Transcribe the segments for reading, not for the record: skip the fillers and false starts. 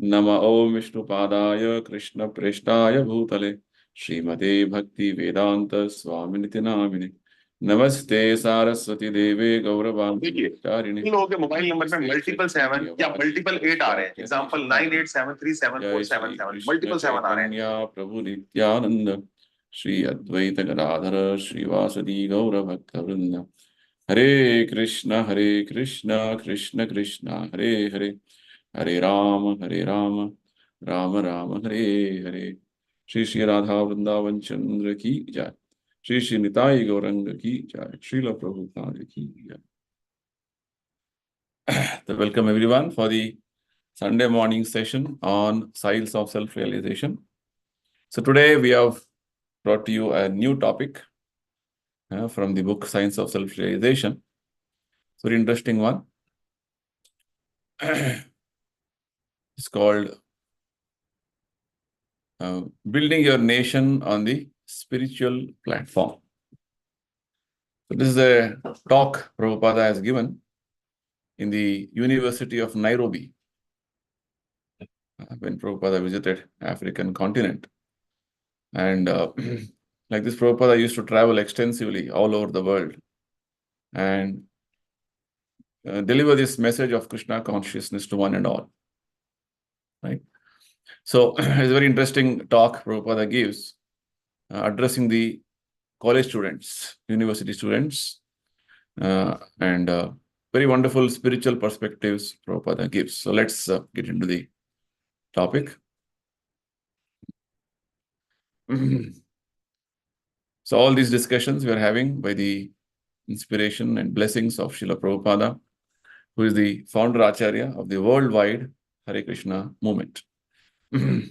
Nama Om Vishnupadaya Krishna Preshtaya Bhutale Srimate Bhaktivedanta Swami Namine Namaste Saraswati Deve Gauravanti Charini. इन लोगों के mobile number में multiple 7 या multiple 8 आ रहे हैं. Example 98737477 multiple 7 आ रहे हैं. प्रभु नित्यानंद श्री अद्वैत गदाधर श्रीवासदि गौर भक्त वृंद. हरे कृष्ण कृष्ण कृष्ण हरे हरे हरे राम राम राम हरे हरे. श्री श्री राधा वृंदावन चंद्र की जय. श्री श्री निताई गौरंग की जय. श्रील प्रभुपाद की जय. So welcome everyone for the Sunday morning session on Signs of Self-Realization. So today we have brought to you a new topic from the book Signs of Self-Realization. It's a very interesting one. It's called Building Your Nation on the Spiritual Platform. So this is a talk Prabhupada has given in the University of Nairobi when Prabhupada visited African continent. And like this, Prabhupada used to travel extensively all over the world and deliver this message of Krishna consciousness to one and all. Right? So it's a very interesting talk Prabhupada gives addressing the college students, university students, and very wonderful spiritual perspectives Prabhupada gives. So let's get into the topic. So all these discussions we are having by the inspiration and blessings of Srila Prabhupada, who is the founder Acharya of the worldwide Hare Krishna movement. So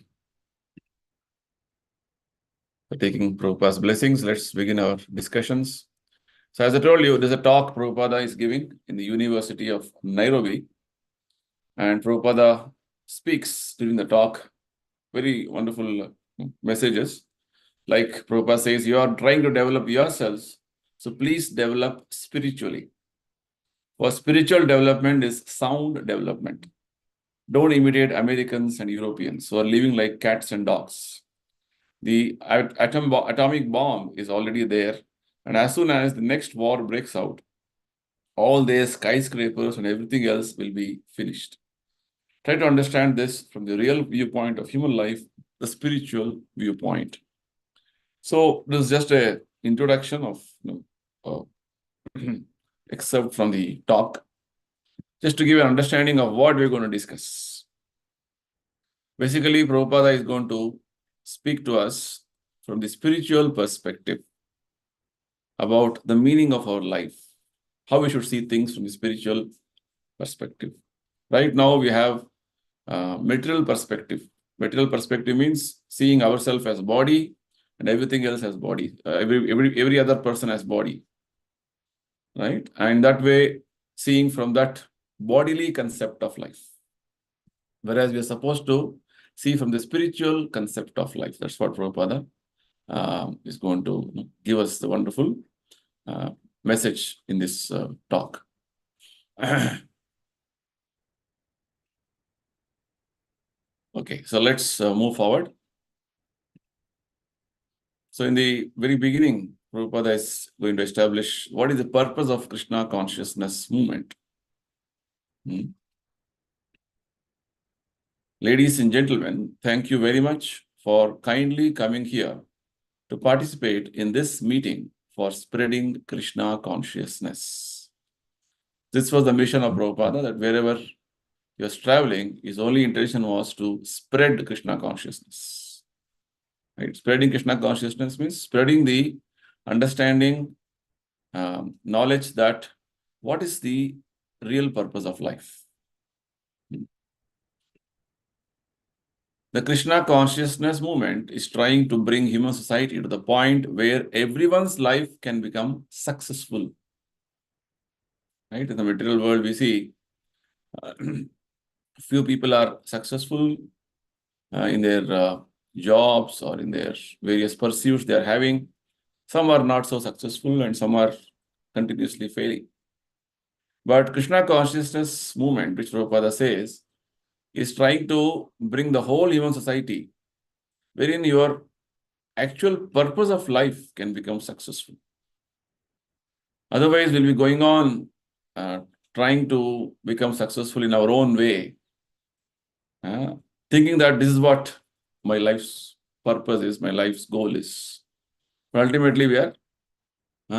taking Prabhupada's blessings, let's begin our discussions. So as I told you, there's a talk Prabhupada is giving in the University of Nairobi. And Prabhupada speaks during the talk very wonderful messages. Like Prabhupada says, you are trying to develop yourselves, so please develop spiritually. For spiritual development is sound development. Don't imitate Americans and Europeans who are living like cats and dogs. The atomic bomb is already there. And as soon as the next war breaks out, all their skyscrapers and everything else will be finished. Try to understand this from the real viewpoint of human life, the spiritual viewpoint. So this is just an introduction of excerpt from the talk, just to give an understanding of what we're going to discuss. Basically, Prabhupada is going to speak to us from the spiritual perspective about the meaning of our life, how we should see things from the spiritual perspective. Right now, we have material perspective. Material perspective means seeing ourselves as body and everything else as body. Every other person as body. Right? And that way, seeing from that bodily concept of life. Whereas we are supposed to see from the spiritual concept of life. That's what Prabhupada is going to give us the wonderful message in this talk. Okay, so let's move forward. So in the very beginning, Prabhupada is going to establish what is the purpose of Krishna consciousness movement. Ladies and gentlemen, thank you very much for kindly coming here to participate in this meeting for spreading Krishna consciousness. This was the mission of Prabhupada, that wherever he was traveling, his only intention was to spread Krishna consciousness. Right? Spreading Krishna consciousness means spreading the understanding, knowledge that what is the real purpose of life. The Krishna consciousness movement is trying to bring human society to the point where everyone's life can become successful. Right? In the material world, we see few people are successful in their jobs or in their various pursuits they are having. Some are not so successful and some are continuously failing. But Krishna consciousness movement, which Prabhupada says, is trying to bring the whole human society wherein your actual purpose of life can become successful. Otherwise, we'll be going on trying to become successful in our own way, thinking that this is what my life's purpose is, my life's goal is. But ultimately, we are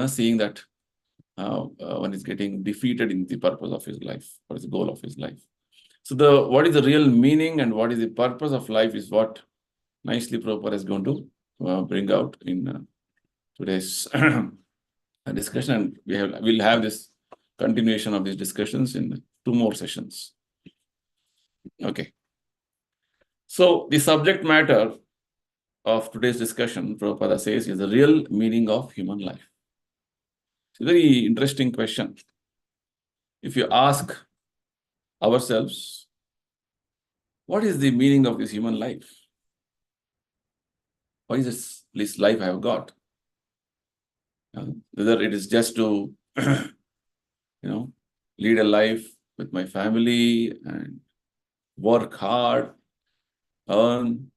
seeing that one is getting defeated in the purpose of his life, what is the goal of his life. So what is the real meaning and what is the purpose of life is what nicely Prabhupada is going to bring out in today's discussion. And we'll have this continuation of these discussions in 2 more sessions. Okay. So the subject matter of today's discussion, Prabhupada says, is the real meaning of human life. It's a very interesting question. If you ask ourselves, what is the meaning of this human life? What is this life I have got? Whether it is just to, lead a life with my family and work hard, earn,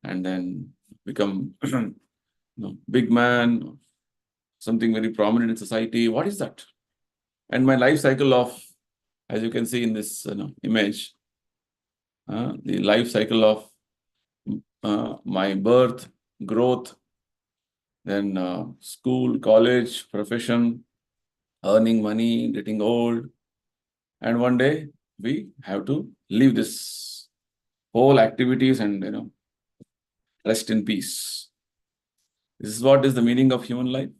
and then become big man, something very prominent in society. What is that? And my life cycle of, as you can see in this image, the life cycle of my birth, growth, then school, college, profession, earning money, getting old. And one day we have to leave this whole activities and rest in peace. This is what is the meaning of human life,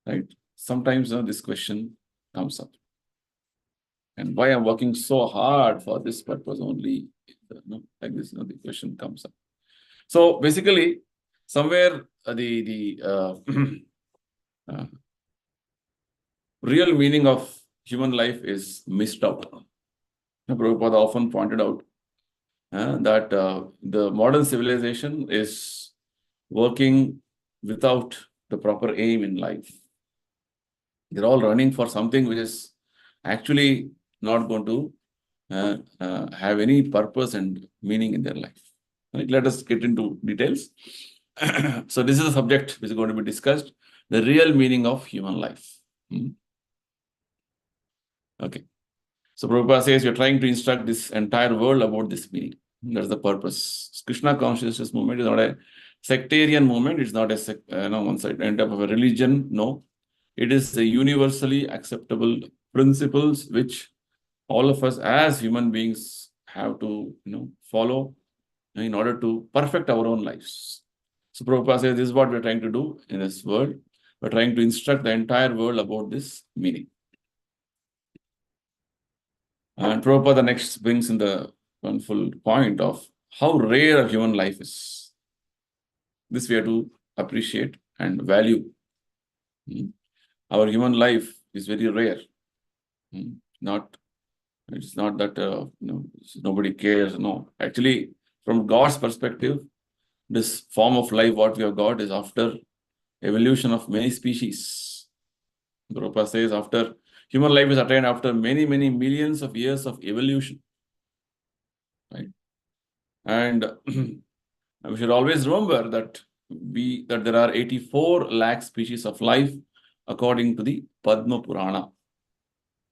right? Sometimes this question comes up. And why I'm working so hard for this purpose only, like this, the question comes up. So basically, somewhere the real meaning of human life is missed out. Prabhupada often pointed out that the modern civilization is working without the proper aim in life. They're all running for something which is actually not going to have any purpose and meaning in their life. Right? Let us get into details. So this is a subject which is going to be discussed, the real meaning of human life. Okay. So Prabhupada says you're trying to instruct this entire world about this meaning. That's the purpose. Krishna consciousness movement is not a sectarian movement. It's not a one side end up of a religion. No, it is a universally acceptable principles which all of us as human beings have to follow in order to perfect our own lives. So Prabhupada says this is what we're trying to do in this world. We're trying to instruct the entire world about this meaning. And Prabhupada next brings in the wonderful point of how rare a human life is. This we have to appreciate and value. Our human life is very rare. It's not that nobody cares. No, actually, from God's perspective, this form of life, what we have got, is after evolution of many species. Prabhupada says after human life is attained after many, many millions of years of evolution. Right? And we should always remember that there are 84 lakh species of life according to the Padma Purana.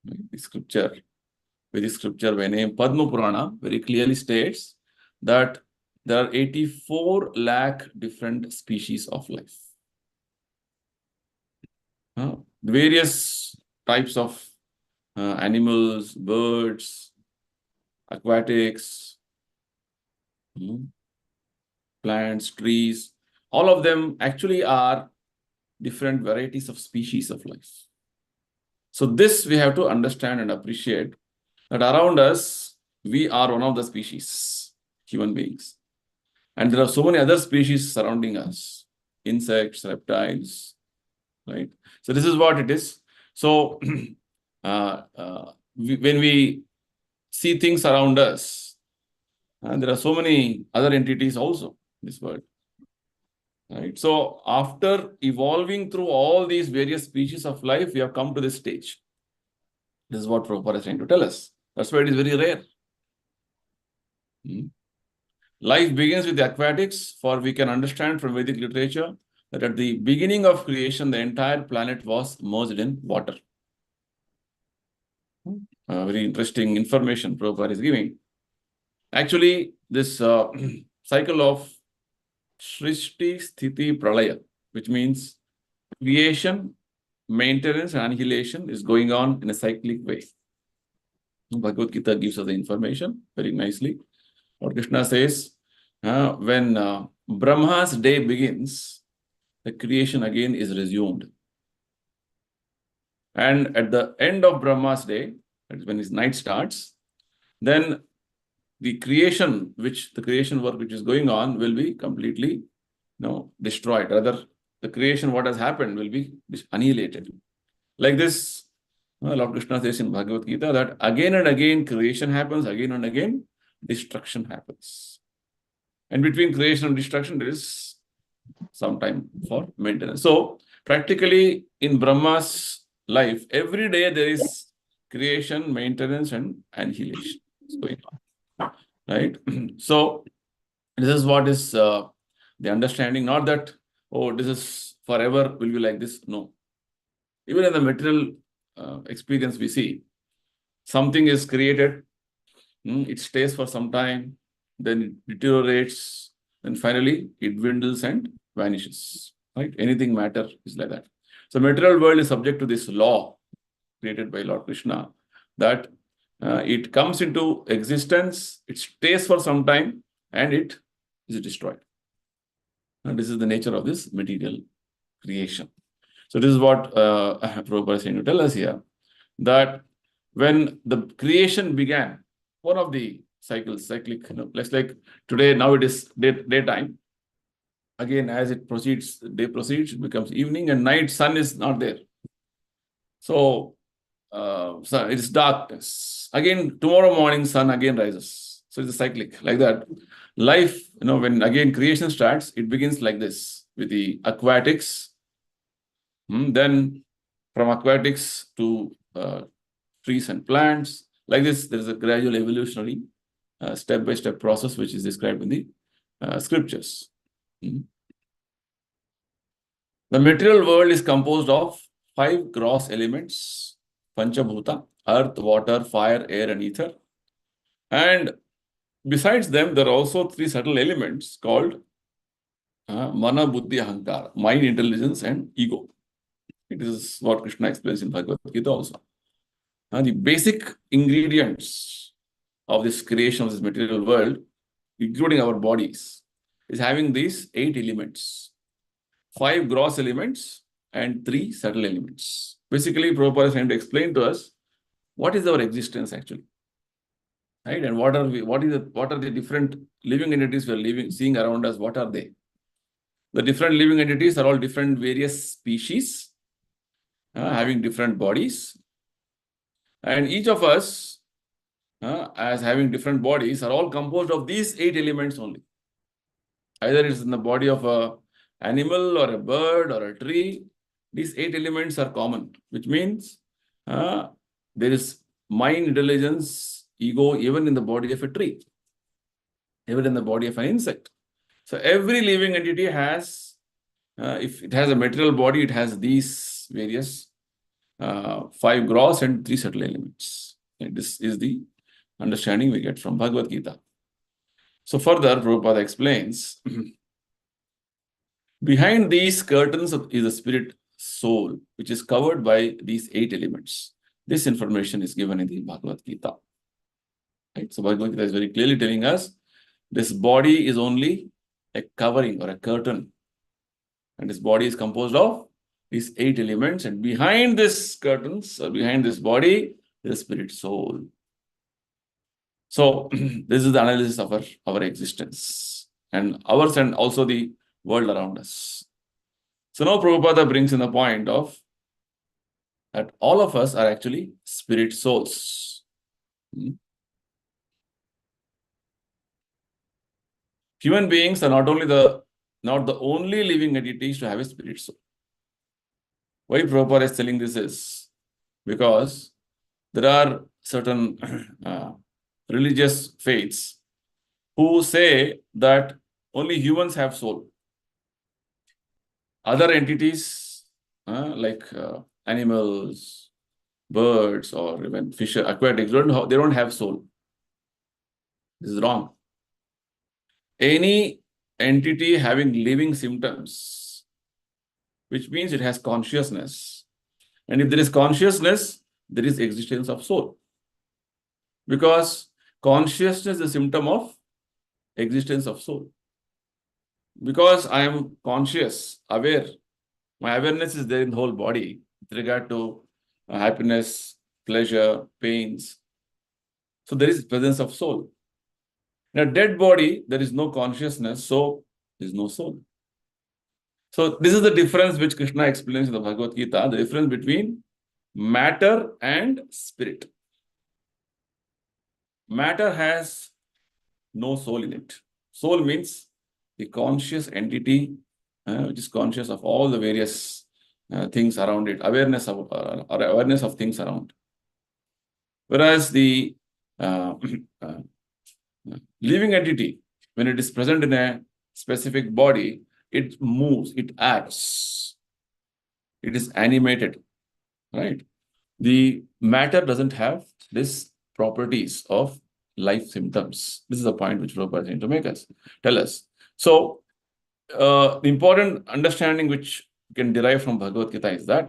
The scripture, Vedic scripture by name Padma Purana, very clearly states that there are 84 lakh different species of life. Various types of animals, birds, aquatics, plants, trees, all of them actually are different varieties of species of life. So this we have to understand and appreciate that around us, we are one of the species, human beings. And there are so many other species surrounding us, insects, reptiles, right? So this is what it is. So when we see things around us, there are so many other entities also in this world. Right? So after evolving through all these various species of life, we have come to this stage. This is what Prabhupada is trying to tell us. That's why it is very rare. Life begins with the aquatics, for we can understand from Vedic literature that at the beginning of creation, the entire planet was merged in water. Very interesting information Prabhupada is giving. Actually, this cycle of Srishti, Sthiti, Pralaya, which means creation, maintenance, and annihilation, is going on in a cyclic way. Bhagavad Gita gives us the information very nicely. Lord Krishna says, when Brahma's day begins, the creation again is resumed. And at the end of Brahma's day, that is when his night starts, then the creation work which is going on will be completely destroyed. Rather, the creation, what has happened, will be annihilated. Like this, Lord Krishna says in Bhagavad Gita that again and again creation happens, again and again destruction happens. And between creation and destruction, there is some time for maintenance. So, practically in Brahma's life, every day there is creation, maintenance, and annihilation going on. Right? So, this is what is the understanding. Not that, oh, this is forever, will be like this. No. Even in the material experience, we see something is created, it stays for some time, then it deteriorates, and finally it dwindles and vanishes. Right? Anything matter is like that. So material world is subject to this law created by Lord Krishna, that it comes into existence, it stays for some time, and it is destroyed. And this is the nature of this material creation. So this is what Prabhupada is saying to tell us here, that when the creation began, one of the cyclic, let's like today, now it is daytime. Again, as it proceeds, day proceeds, it becomes evening, and night, sun is not there. So it's darkness. Again, tomorrow morning, sun again rises. So it's a cyclic, like that. Life, when again creation starts, it begins like this, with the aquatics. Then from aquatics to trees and plants. Like this, there is a gradual evolutionary step-by-step process which is described in the scriptures. The material world is composed of 5 gross elements: Panchabhuta, earth, water, fire, air, and ether. And besides them, there are also 3 subtle elements called Mana, Buddhi, Ahankara, mind, intelligence, and ego. It is what Krishna explains in Bhagavad Gita also. The basic ingredients of this creation of this material world, including our bodies, is having these 8 elements. 5 gross elements and 3 subtle elements. Basically, Prabhupada is trying to explain to us what is our existence actually. Right? And what are the different living entities we are seeing around us, what are they? The different living entities are all different various species, having different bodies. And each of us, as having different bodies, are all composed of these 8 elements only. Either it's in the body of an animal or a bird or a tree, these 8 elements are common, which means there is mind, intelligence, ego, even in the body of a tree, even in the body of an insect. So every living entity has, if it has a material body, it has these various 5 gross and 3 subtle elements. And this is the understanding we get from Bhagavad Gita. So further, Prabhupada explains, behind these curtains is a spirit soul, which is covered by these 8 elements. This information is given in the Bhagavad Gita. Right? So Bhagavad Gita is very clearly telling us, this body is only a covering or a curtain. And this body is composed of these 8 elements, and behind this curtains, or behind this body, is the spirit soul. So this is the analysis of our existence, and ours, and also the world around us. So now Prabhupada brings in the point of that all of us are actually spirit souls. Human beings are not the only living entities to have a spirit soul. Why Prabhupada is telling this is because there are certain religious faiths who say that only humans have soul. Other entities like animals, birds, or even fish, aquatics, they don't have soul. This is wrong. Any entity having living symptoms, which means it has consciousness. And if there is consciousness, there is existence of soul. Because consciousness is a symptom of existence of soul. Because I am conscious, aware, my awareness is there in the whole body with regard to happiness, pleasure, pains. So there is presence of soul. In a dead body, there is no consciousness, so there is no soul. So this is the difference which Krishna explains in the Bhagavad Gita, the difference between matter and spirit. Matter has no soul in it. Soul means the conscious entity which is conscious of all the various things around it, awareness of things around. Whereas the living entity, when it is present in a specific body, it moves, it acts, it is animated, right? The matter doesn't have these properties of life symptoms. This is the point which Prabhupada is trying to tell us. So, the important understanding which you can derive from Bhagavad Gita is that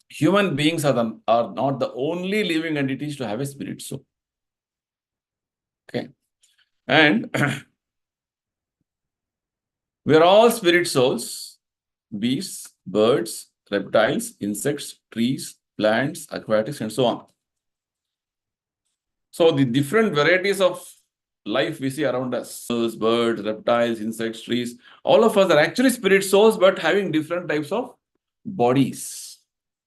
human beings are not the only living entities to have a spirit soul. Okay. And we are all spirit souls, beasts, birds, reptiles, insects, trees, plants, aquatics, and so on. So the different varieties of life we see around us, birds, reptiles, insects, trees, all of us are actually spirit souls, but having different types of bodies.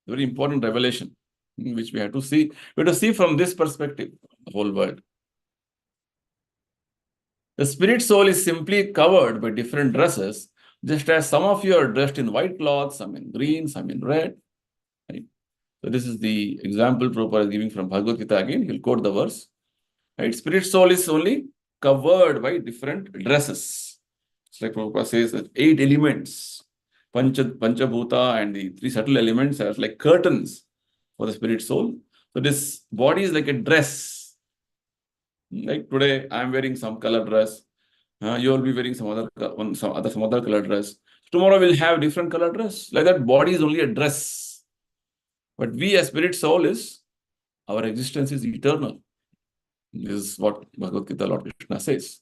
Very important revelation, which we have to see. We have to see from this perspective, the whole world. The spirit soul is simply covered by different dresses, just as some of you are dressed in white cloth, some in green, some in red. Right? So this is the example Prabhupada is giving from Bhagavad Gita again. He'll quote the verse. Right? Spirit soul is only covered by different dresses. It's like Prabhupada says that 8 elements, Panchabhuta and the 3 subtle elements are like curtains for the spirit soul. So this body is like a dress. Like today, I'm wearing some color dress. You will be wearing some other color dress. Tomorrow we'll have different color dress. Like that, body is only a dress. But we, as spirit soul, our existence is eternal. This is what Bhagavad Gita Lord Krishna says.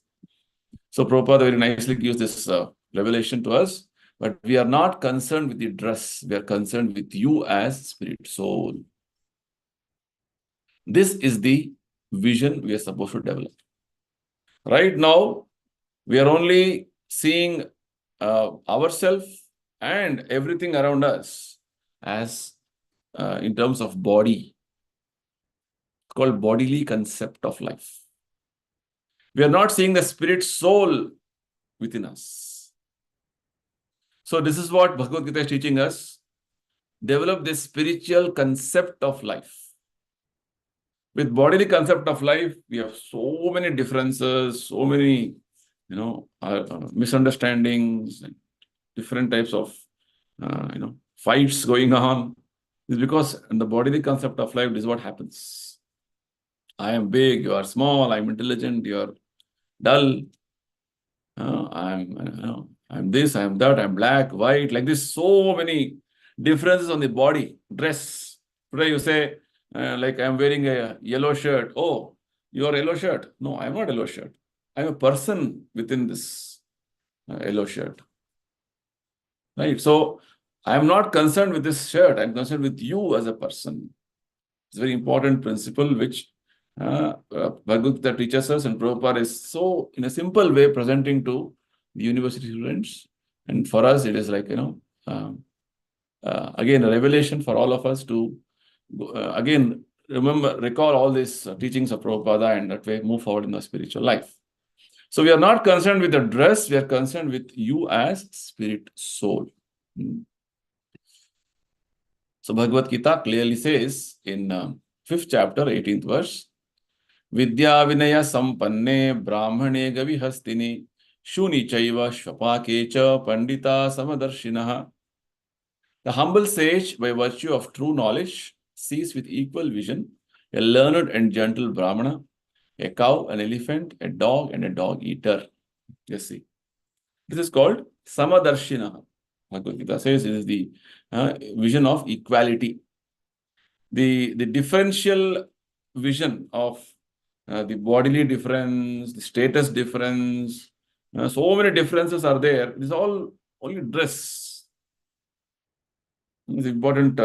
So Prabhupada very nicely gives this revelation to us. But we are not concerned with the dress. We are concerned with you as spirit soul. This is the vision we are supposed to develop. Right now, we are only seeing ourselves and everything around us as in terms of body. It's called bodily concept of life. We are not seeing the spirit soul within us. So this is what Bhagavad Gita is teaching us. Develop this spiritual concept of life. With bodily concept of life, we have so many differences, so many, misunderstandings, and different types of, fights going on. It's because in the bodily concept of life, this is what happens. I am big, you are small, I'm intelligent, you are dull. I'm this, I'm that, I'm black, white, like this, so many differences on the body, dress. Today you say, like I'm wearing a yellow shirt. Oh, you are yellow shirt. No, I'm not yellow shirt. I'm a person within this yellow shirt. Right? So I'm not concerned with this shirt. I'm concerned with you as a person. It's a very important principle which Bhagavad Gita teaches us, and Prabhupada is so, in a simple way, presenting to the university students. And for us, it is like, again, a revelation for all of us to, again, recall all these teachings of Prabhupada and that way move forward in the spiritual life. So we are not concerned with the dress, we are concerned with you as spirit soul. So Bhagavad Gita clearly says in 5th chapter, 18th verse. Vidya Vinaya Sampanne Brahmane Gavihastini Shuni Chaiva Shvapakecha Pandita Samadarshinaha. The humble sage, by virtue of true knowledge, sees with equal vision a learned and gentle Brahmana, a cow, an elephant, a dog, and a dog eater. Yes, see. This is called Samadarshinaha. Bhagavad Gita says it is the vision of equality. The differential vision of the bodily difference, the status difference, so many differences are there. It is all only dress. It's important,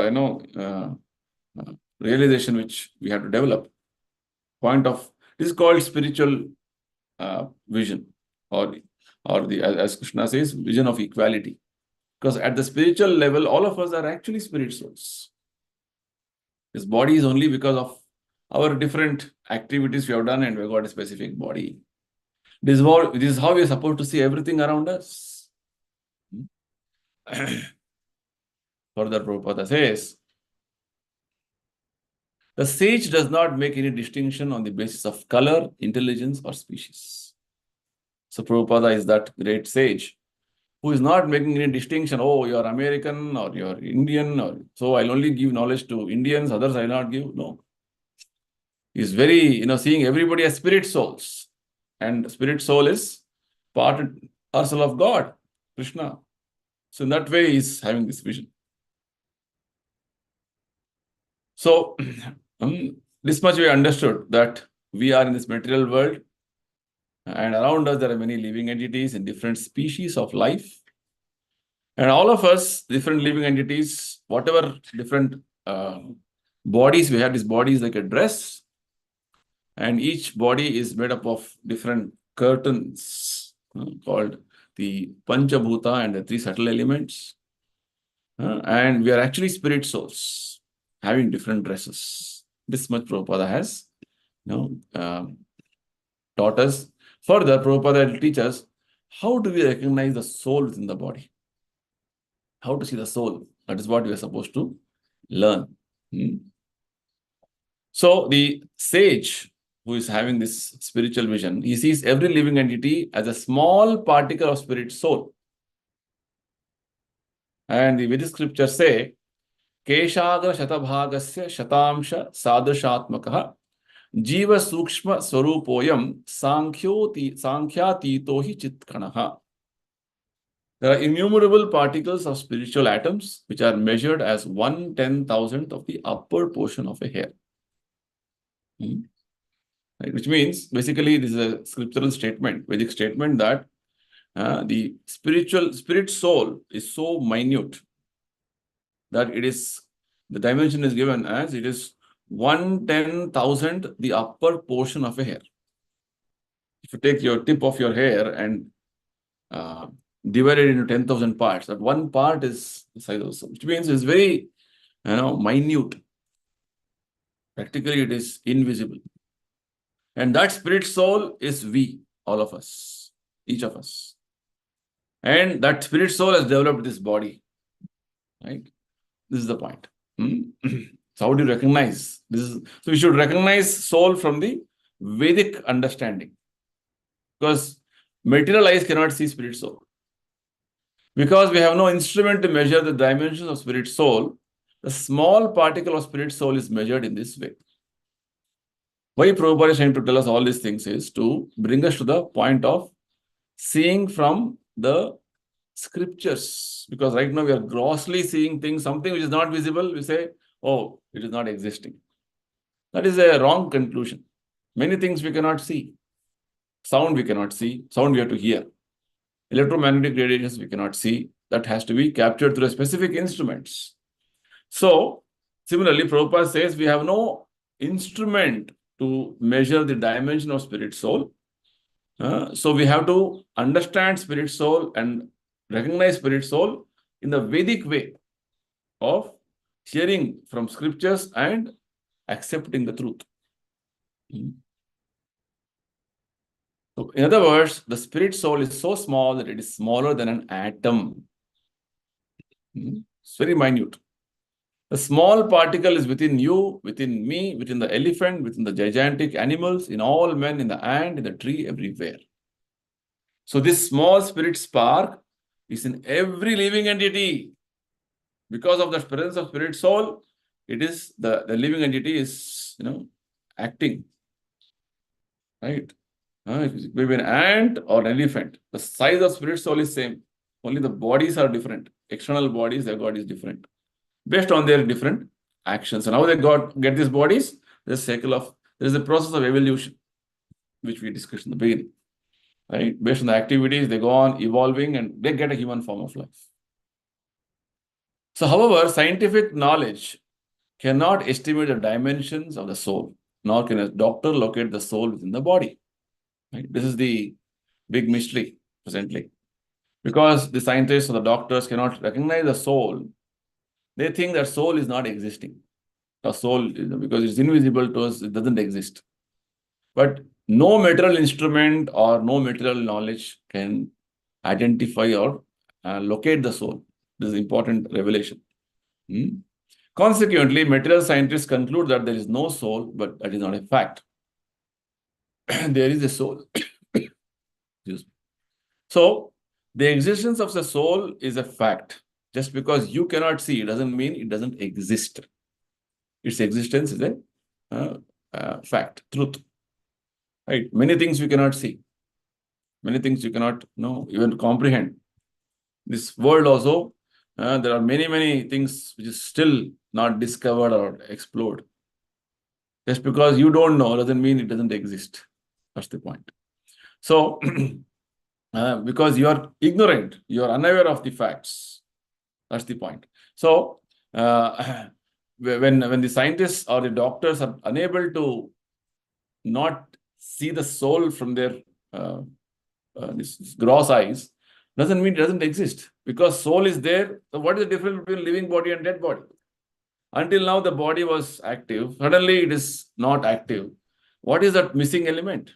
realization which we have to develop. This is called spiritual vision, or as Krishna says, vision of equality. Because at the spiritual level, all of us are actually spirit souls. This body is only because of our different activities we have done, and we got a specific body. This is how we are supposed to see everything around us. Further, Prabhupada says, the sage does not make any distinction on the basis of color, intelligence, or species. So Prabhupada is that great sage who is not making any distinction. Oh, you're American or you're Indian, or so I'll only give knowledge to Indians, others I'll not give. No. He's very, seeing everybody as spirit souls. And spirit soul is part and parcel of God, Krishna. So in that way, he's having this vision. So this much we understood, that we are in this material world, and around us there are many living entities in different species of life. And all of us, different living entities, whatever different bodies we have, this body is like a dress, and each body is made up of different curtains called the Panchabhuta and the 3 subtle elements. And we are actually spirit souls having different dresses. This much Prabhupada has taught us. Further, Prabhupada will teach us how do we recognize the soul within the body. How to see the soul. That is what we are supposed to learn. So the sage who is having this spiritual vision, he sees every living entity as a small particle of spirit soul. And the Vedic scriptures say, Keshagra Shatabhagasya Shatamsha Sadashatmakaha Jiva Sukshma Swarupoyam Sankhyatito hi Chitkanaha. There are innumerable particles of spiritual atoms which are measured as 1/10,000th of the upper portion of a hair. Right? Which means, basically, this is a scriptural statement, Vedic statement, that the spirit soul is so minute that the dimension is given as it is 1/10,000th the upper portion of a hair. If you take your tip of your hair and divide it into 10,000 parts, that one part is the size of the soul, which means it's very minute. Practically, it is invisible. And that spirit soul is we, all of us, each of us. And that spirit soul has developed this body. Right? This is the point. So how do you recognize? So we should recognize soul from the Vedic understanding. Because material eyes cannot see spirit soul. Because we have no instrument to measure the dimensions of spirit soul, the small particle of spirit soul is measured in this way. Why Prabhupada is trying to tell us all these things is to bring us to the point of seeing from the scriptures. Because right now we are grossly seeing things, something which is not visible, we say, oh, it is not existing. That is a wrong conclusion. Many things we cannot see. Sound we cannot see. Sound we have to hear. Electromagnetic radiations we cannot see. That has to be captured through specific instruments. So, similarly, Prabhupada says we have no instrument to measure the dimension of spirit soul. So we have to understand spirit soul and recognize spirit soul in the Vedic way of hearing from scriptures and accepting the truth. So, in other words, the spirit soul is so small that it is smaller than an atom. It's very minute. The small particle is within you, within me, within the elephant, within the gigantic animals, in all men, in the ant, in the tree, everywhere. So this small spirit spark is in every living entity. Because of the presence of spirit soul, it is the living entity is, acting. Right? It may be an ant or an elephant. The size of spirit soul is same. Only the bodies are different. External bodies, their God is different. Based on their different actions. And how they get these bodies? There's a process of evolution, which we discussed in the beginning. Right? Based on the activities, they go on evolving and they get a human form of life. So, however, scientific knowledge cannot estimate the dimensions of the soul, nor can a doctor locate the soul within the body. Right? This is the big mystery presently. Because the scientists or the doctors cannot recognize the soul, they think that soul is not existing. The soul, because it's invisible to us, it doesn't exist. But no material instrument or no material knowledge can identify or locate the soul. This is important revelation. Consequently, material scientists conclude that there is no soul, but that is not a fact. There is a soul. So, the existence of the soul is a fact. Just because you cannot see it doesn't mean it doesn't exist. Its existence is a fact, truth. Right? Many things we cannot see. Many things you cannot even comprehend. This world also, there are many things which is still not discovered or explored. Just because you don't know doesn't mean it doesn't exist. That's the point. So, because you are ignorant, you are unaware of the facts. That's the point. So, when the scientists or the doctors are unable to not see the soul from their this gross eyes, doesn't mean it doesn't exist. Because soul is there. So what is the difference between living body and dead body? Until now, the body was active. Suddenly, it is not active. What is that missing element?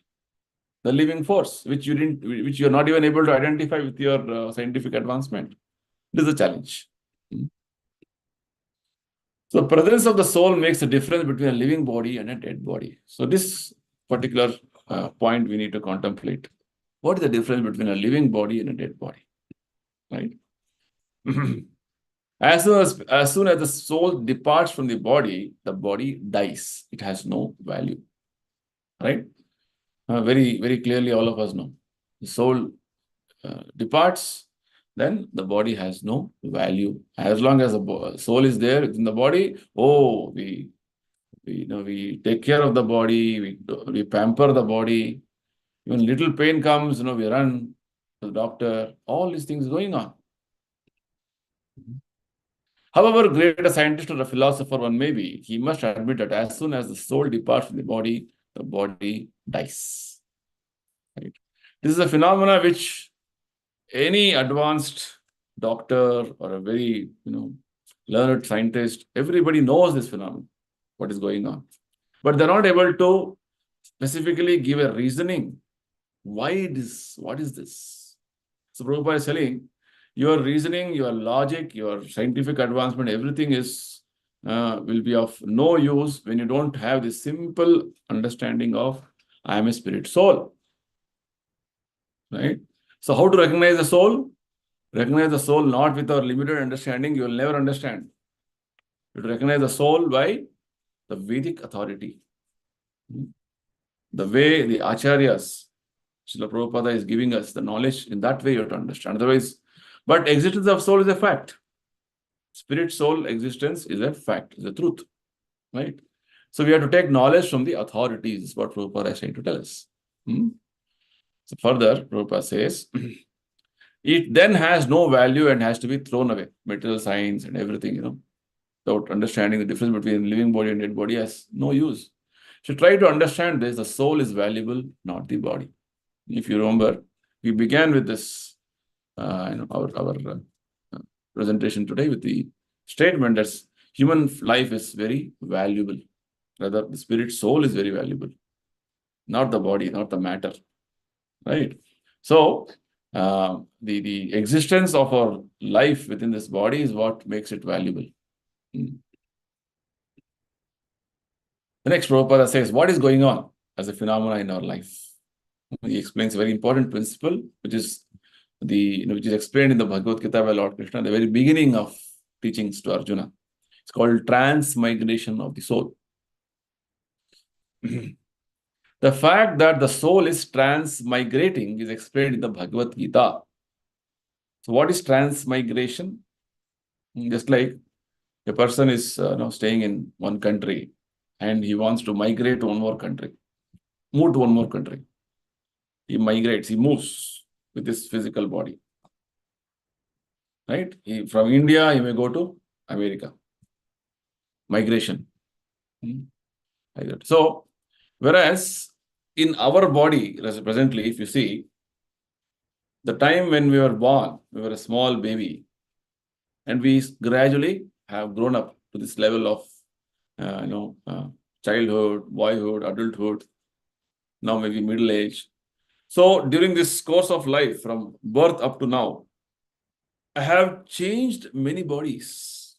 The living force, which you are not even able to identify with your scientific advancement. This is a challenge. So, the presence of the soul makes a difference between a living body and a dead body. So, this particular point we need to contemplate. What is the difference between a living body and a dead body? Right? As soon as the soul departs from the body dies. It has no value. Right? Very, very clearly, all of us know. The soul departs, then the body has no value. As long as the soul is there within the body, we take care of the body, we pamper the body. When little pain comes, we run to the doctor. All these things going on. However great a scientist or a philosopher one may be, he must admit that as soon as the soul departs from the body dies. Right? This is a phenomena which any advanced doctor or a very learned scientist, everybody knows this phenomenon, what is going on. But they're not able to specifically give a reasoning. Why this? What is this? So Prabhupada is telling, your reasoning, your logic, your scientific advancement, everything will be of no use when you don't have this simple understanding of I am a spirit soul. Right? So how to recognize the soul? Recognize the soul not with our limited understanding, you will never understand. You recognize the soul by the Vedic authority. The way the Acharyas, Srila Prabhupada is giving us the knowledge, in that way you have to understand. Otherwise, but existence of soul is a fact. Spirit soul existence is a fact, is a truth. Right? So we have to take knowledge from the authorities, is what Prabhupada is trying to tell us. So further, Prabhupada says, it then has no value and has to be thrown away. Material science and everything, without understanding the difference between living body and dead body has no use. So try to understand this. The soul is valuable, not the body. If you remember, we began with this, our presentation today with the statement that human life is very valuable. Rather, the spirit soul is very valuable, not the body, not the matter. Right? So, the existence of our life within this body is what makes it valuable. The next Prabhupada says, what is going on as a phenomena in our life? He explains a very important principle, which is explained in the Bhagavad Gita by Lord Krishna at the very beginning of teachings to Arjuna. It's called transmigration of the soul. The fact that the soul is transmigrating is explained in the Bhagavad Gita. So what is transmigration? Just like a person is staying in one country and he wants to migrate to one more country, move to one more country. He migrates, he moves with his physical body. Right? From India, he may go to America. Migration. Like that. So, whereas in our body, presently, if you see, the time when we were born, we were a small baby, and we gradually have grown up to this level of, childhood, boyhood, adulthood, now maybe middle age. So, during this course of life, from birth up to now, I have changed many bodies.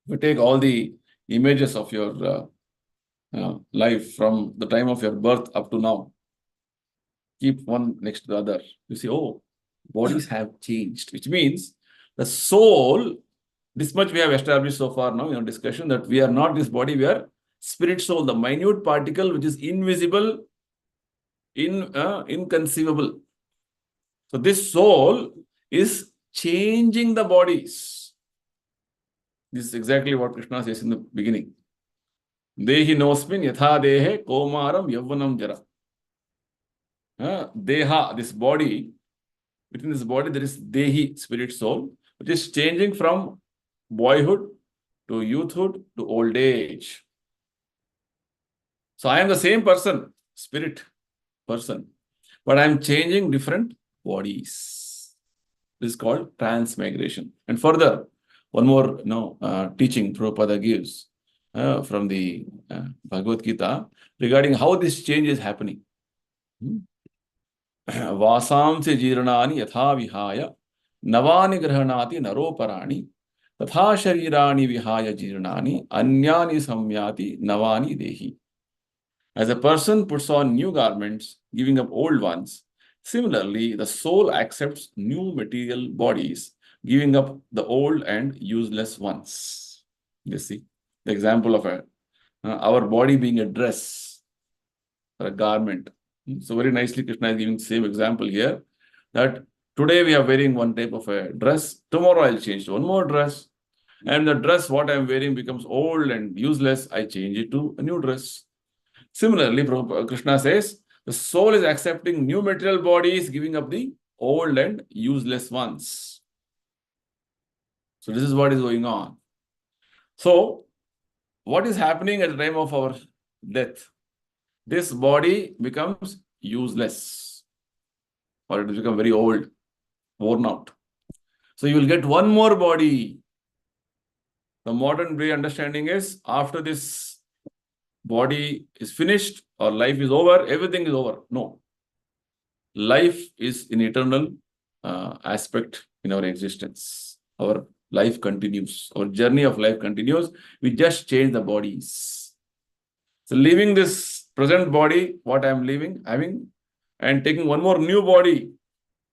You take all the images of your life from the time of your birth up to now. Keep one next to the other. You see, oh, bodies have changed, which means the soul, this much we have established so far now in our discussion, that we are not this body, we are spirit soul, the minute particle which is invisible, inconceivable. So this soul is changing the bodies. This is exactly what Krishna says in the beginning. Dehi nosmin yatha dehe komaram yavvanam jara. Deha, this body, within this body there is Dehi, spirit soul, which is changing from boyhood to youthhood to old age. So I am the same person, spirit person, but I am changing different bodies. This is called transmigration. And further, one more teaching Prabhupada gives from the Bhagavad Gita regarding how this change is happening. Vasamse jirnani yatha vihaya navani grahanati naroparani tatha sharirani vihaya jirnani anyani samyati navani dehi. As a person puts on new garments, giving up old ones, similarly, the soul accepts new material bodies, giving up the old and useless ones. You see, the example of our body being a dress or a garment. So very nicely, Krishna is giving the same example here, that today we are wearing one type of a dress, tomorrow I'll change to one more dress, and the dress what I'm wearing becomes old and useless, I change it to a new dress. Similarly, Krishna says, the soul is accepting new material bodies, giving up the old and useless ones. So this is what is going on. So, what is happening at the time of our death? This body becomes useless, or it will become very old, worn out. So you will get one more body. The modern day understanding is, after this body is finished or life is over, everything is over. No. Life is an eternal aspect in our existence. Our life continues. Our journey of life continues. We just change the bodies. So leaving this present body, what I am having, and taking one more new body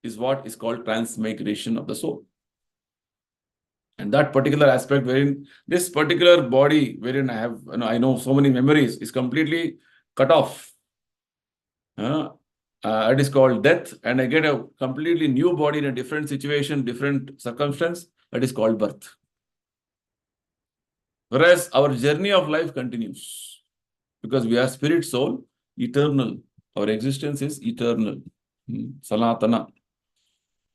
is what is called transmigration of the soul. And that particular aspect wherein this particular body, wherein I know so many memories, is completely cut off. It is called death, and I get a completely new body in a different situation, different circumstance. That is called birth. Whereas our journey of life continues, because we are spirit soul, eternal. Our existence is eternal, sanatana.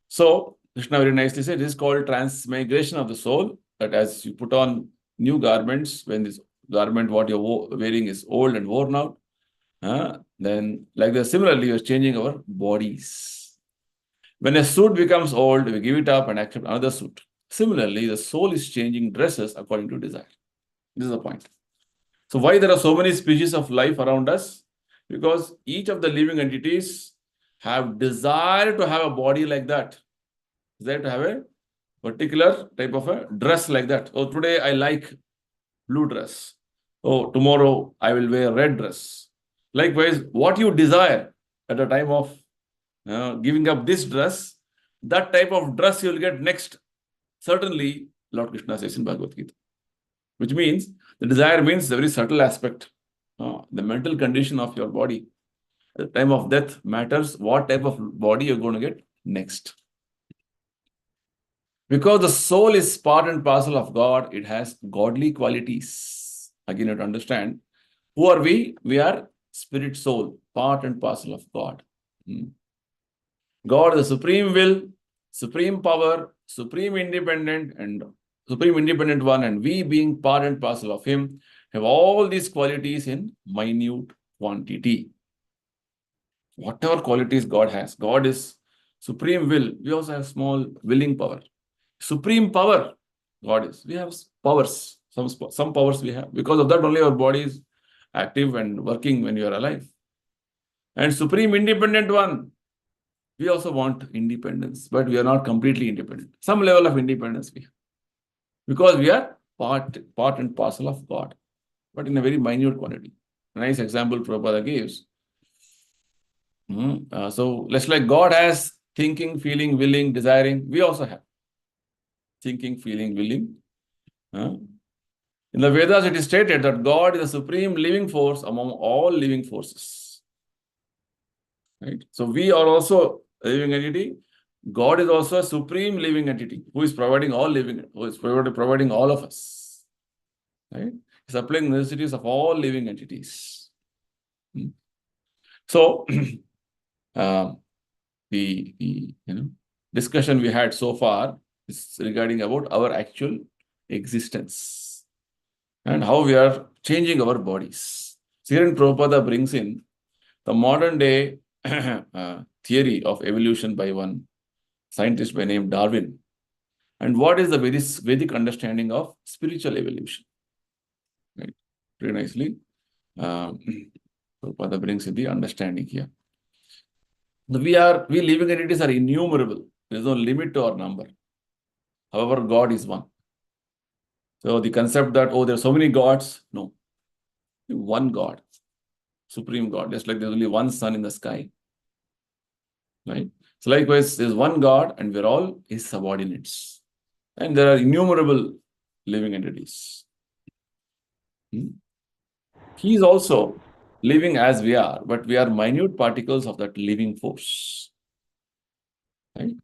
So Krishna very nicely said, this is called transmigration of the soul, that as you put on new garments, when this garment what you're wearing is old and worn out, then like that, similarly, you're changing our bodies. When a suit becomes old, we give it up and accept another suit. Similarly, the soul is changing dresses according to desire. This is the point. So why there are so many species of life around us? Because each of the living entities have desire to have a body like that. Desire to have a particular type of a dress like that. Oh, today I like blue dress. oh, tomorrow I will wear a red dress. Likewise, what you desire at the time of giving up this dress, that type of dress you will get next. Certainly, Lord Krishna says in Bhagavad Gita. Which means, the desire means a very subtle aspect. The mental condition of your body. At the time of death matters what type of body you're going to get next. Because the soul is part and parcel of God, it has godly qualities. Again, you have to understand, who are we? We are spirit soul, part and parcel of God. God is the supreme will, supreme power, supreme independent one, and we being part and parcel of Him have all these qualities in minute quantity. Whatever qualities God has, God is supreme will. We also have small willing power. Supreme power, God is. We have powers. Some powers we have. Because of that, only our body is active and working when you are alive. And supreme independent one, we also want independence, but we are not completely independent. Some level of independence we have. Because we are part and parcel of God, but in a very minute quantity. A nice example Prabhupada gives. So, just like God has thinking, feeling, willing, desiring, we also have thinking, feeling, willing. In the Vedas, it is stated that God is the supreme living force among all living forces. Right? So, we are also a living entity. God is also a supreme living entity who is providing all living, who is providing all of us. Right? Supplying necessities of all living entities. So, the discussion we had so far is regarding about our actual existence and how we are changing our bodies. So here Prabhupada brings in the modern day theory of evolution by one scientist by name Darwin. And what is the Vedic understanding of spiritual evolution? Right? Very nicely. Prabhupada brings in the understanding here. We living entities are innumerable. There is no limit to our number. However, God is one. So the concept that, oh, there are so many gods, no. One God, supreme God, just like there's only one sun in the sky. Right? So likewise, there's one God and we're all His subordinates. And there are innumerable living entities. He is also living as we are, but we are minute particles of that living force. Right?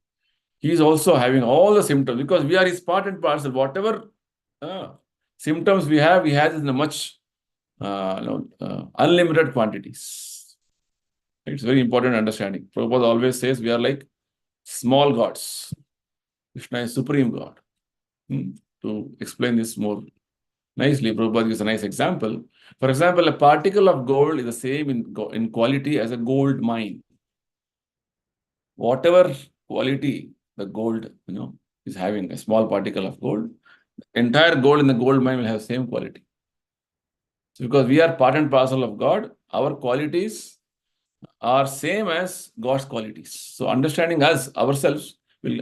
He is also having all the symptoms because we are His part and parcel. Whatever symptoms we have it in a much unlimited quantities. It's very important understanding. Prabhupada always says we are like small gods. Krishna is supreme God. To explain this more nicely, Prabhupada gives a nice example. For example, a particle of gold is the same in quality as a gold mine. Whatever quality the gold is having, a small particle of gold, entire gold in the gold mine will have same quality. So because we are part and parcel of God, our qualities are same as God's qualities. So understanding us, ourselves, will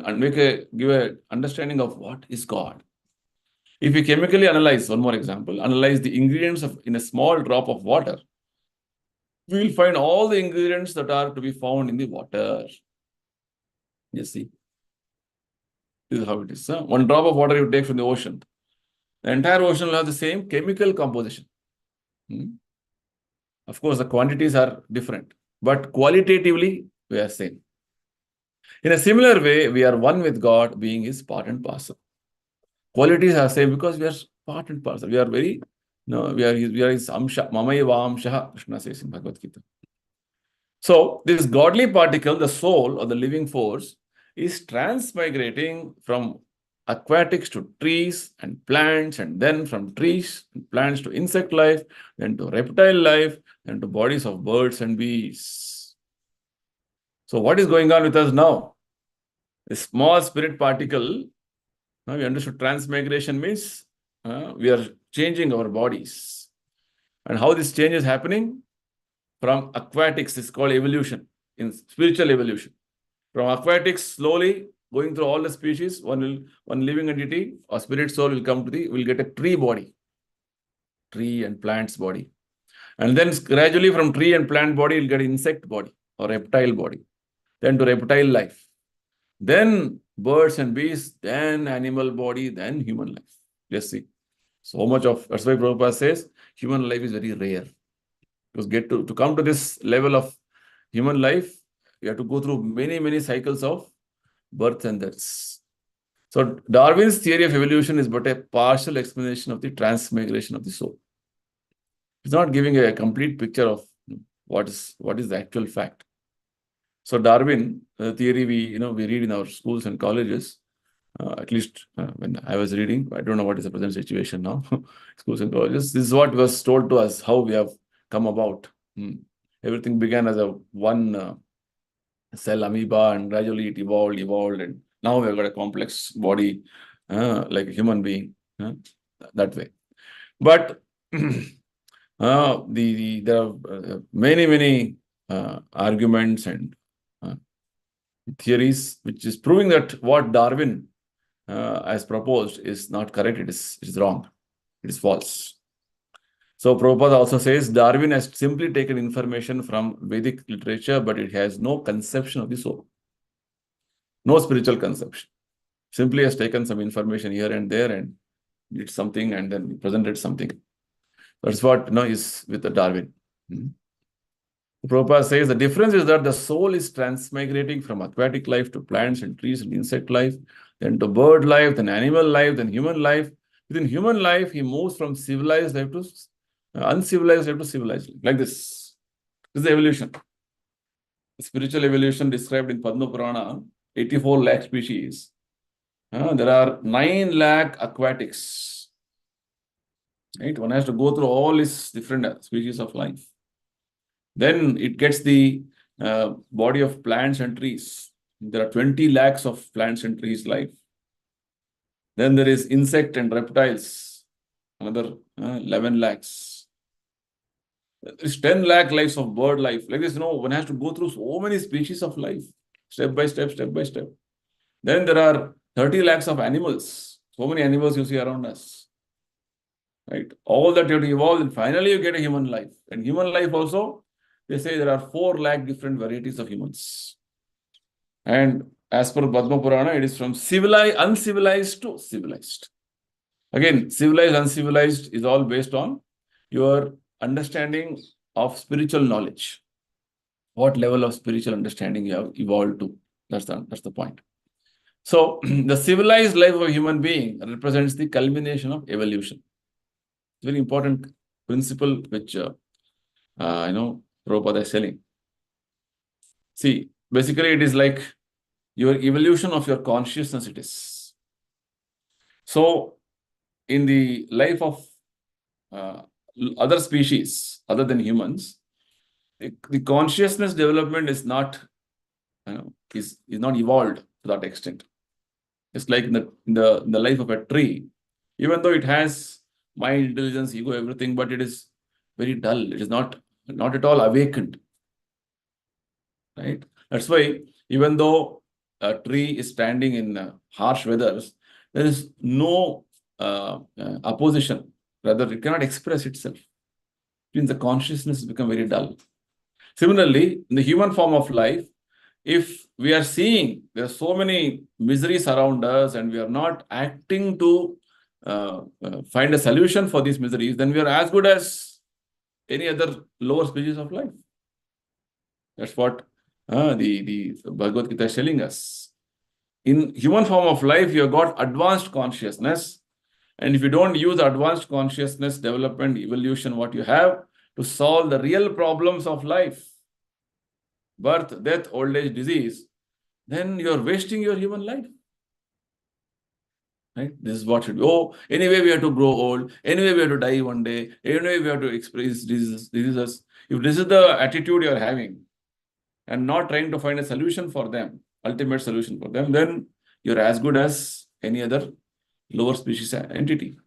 give a understanding of what is God. If we chemically analyze, one more example, analyze the ingredients in a small drop of water, we will find all the ingredients that are to be found in the water. You see, this is how it is. One drop of water you take from the ocean, the entire ocean will have the same chemical composition. Of course, the quantities are different, but qualitatively, we are same. In a similar way, we are one with God, being His part and parcel. Qualities are same because we are part and parcel. We are very, we are His amsha, mamayeva amshaha, Krishna says in Bhagavad Gita. So, this godly particle, the soul or the living force, is transmigrating from aquatics to trees and plants, and then from trees and plants to insect life, then to reptile life, then to bodies of birds and bees. So what is going on with us now? A small spirit particle, we understood transmigration means we are changing our bodies. And how this change is happening? From aquatics, is called evolution, in spiritual evolution. From aquatics, slowly going through all the species, one living entity or spirit soul will get a tree body. tree and plant's body. And then gradually from tree and plant body, you'll get insect body or reptile body. Then to reptile life. Then birds and beasts, then animal body, then human life. Let's see. So much of, that's why Prabhupada says, human life is very rare. Because to come to this level of human life, you have to go through many, many cycles of birth and deaths. So Darwin's theory of evolution is but a partial explanation of the transmigration of the soul. It's not giving a complete picture of what is the actual fact. So Darwin theory, we read in our schools and colleges, at least when I was reading. I don't know what is the present situation now. Schools and colleges. This is what was told to us, how we have come about. Everything began as a one cell amoeba, and gradually it evolved, and now we've got a complex body like a human being, that way. But there are many arguments and theories which is proving that what Darwin has proposed is not correct. It is wrong. It is false. So Prabhupada also says Darwin has simply taken information from Vedic literature, but it has no conception of the soul. No spiritual conception. Simply has taken some information here and there and did something and then presented something. That's what is with the Darwin. Prabhupada says the difference is that the soul is transmigrating from aquatic life to plants and trees and insect life, then to bird life, then animal life, then human life. Within human life, he moves from civilized life to uncivilized life to civilized life. Like this. This is the evolution. The spiritual evolution described in Padma Purana, 84 lakh species. There are 9 lakh aquatics. Right? One has to go through all these different species of life. Then it gets the body of plants and trees. There are 20 lakhs of plants and trees life. Then there is insect and reptiles, another 11 lakhs. There is 10 lakh lives of bird life. Like this, one has to go through so many species of life, step by step, step by step. Then there are 30 lakhs of animals. So many animals you see around us. Right? All that you have to evolve, and finally you get a human life. And human life also, they say there are 4 lakh different varieties of humans. And as per Padma Purana, it is from uncivilized to civilized. Again, civilized, uncivilized is all based on your understanding of spiritual knowledge. What level of spiritual understanding you have evolved to. That's the point. So, the civilized life of a human being represents the culmination of evolution. Very important principle which, Prabhupada is telling. See, basically it is like your evolution of your consciousness it is. So, in the life of other species, other than humans, the consciousness development is not, is not evolved to that extent. It's like in the life of a tree, even though it has mind, intelligence, ego, everything, but it is very dull. It is not at all awakened. Right? That's why even though a tree is standing in harsh weathers, there is no opposition. Rather, it cannot express itself. It means the consciousness has become very dull. Similarly, in the human form of life, if we are seeing there are so many miseries around us and we are not acting to find a solution for these miseries, then we are as good as any other lower species of life. That's what the Bhagavad Gita is telling us. In human form of life, you have got advanced consciousness. And if you don't use advanced consciousness, development, evolution, what you have to solve the real problems of life, birth, death, old age, disease, then you're wasting your human life. Right? This is what should be. Oh, anyway, we have to grow old. Anyway, we have to die one day. Anyway, we have to experience diseases. If this is the attitude you're having and not trying to find a solution for them, ultimate solution for them, then you're as good as any other lower species entity.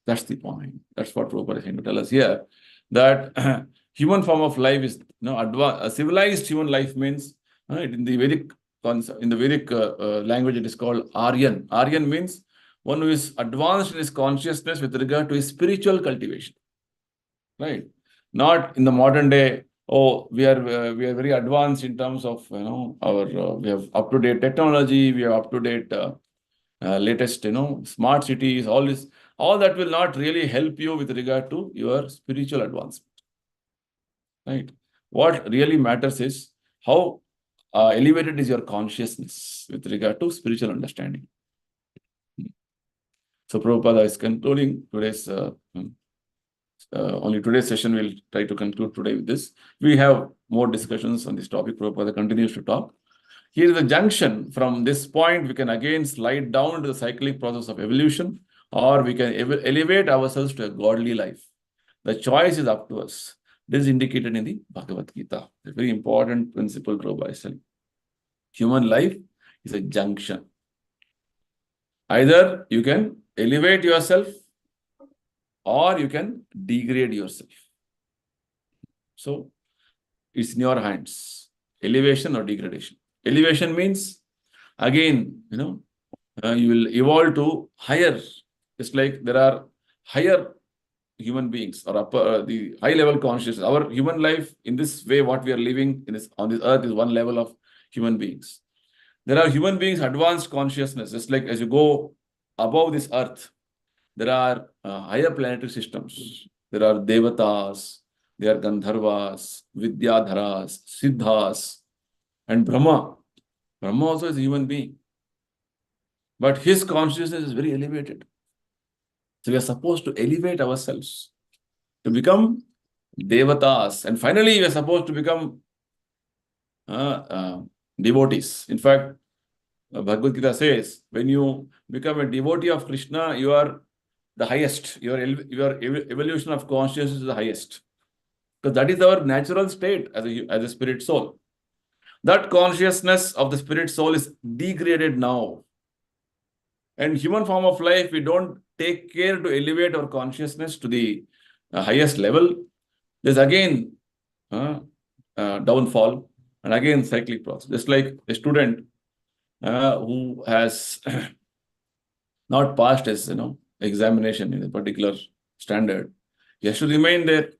That's the point. That's what Prabhupada is trying to tell us here. That human form of life is a civilized human life means in the Vedic language it is called Aryan. Aryan means one who is advanced in his consciousness with regard to his spiritual cultivation. right? Not in the modern day. Oh, we are very advanced in terms of our we have up to date technology, we have up to date latest smart cities. All that will not really help you with regard to your spiritual advancement, right? What really matters is how elevated is your consciousness with regard to spiritual understanding. So Prabhupada is concluding today's only today's session. We'll try to conclude today with this. We have more discussions on this topic. Prabhupada continues to talk. Here is the junction. From this point, we can again slide down to the cyclic process of evolution, or we can elevate ourselves to a godly life. The choice is up to us. This is indicated in the Bhagavad Gita. A very important principle Prabhupada is telling. Human life is a junction. Either you can elevate yourself or you can degrade yourself. So it's in your hands. Elevation or degradation. Elevation means, again, you will evolve to higher. Just like there are higher human beings or upper, the high level consciousness. Our human life in this way, what we are living on this earth is one level of human beings. There are human beings, advanced consciousness. Just like as you go above this earth, there are higher planetary systems. There are devatas, there are gandharvas, vidyadharas, siddhas, and Brahma. Brahma also is a human being. But his consciousness is very elevated. So we are supposed to elevate ourselves to become devatas. And finally, we are supposed to become devotees. In fact, Bhagavad Gita says, when you become a devotee of Krishna, you are the highest. Your evolution of consciousness is the highest. Because that is our natural state as a spirit soul. That consciousness of the spirit soul is degraded now. And human form of life, we don't take care to elevate our consciousness to the highest level. There's again downfall and again cyclic process. Just like a student who has not passed his examination in a particular standard, he has to remain there.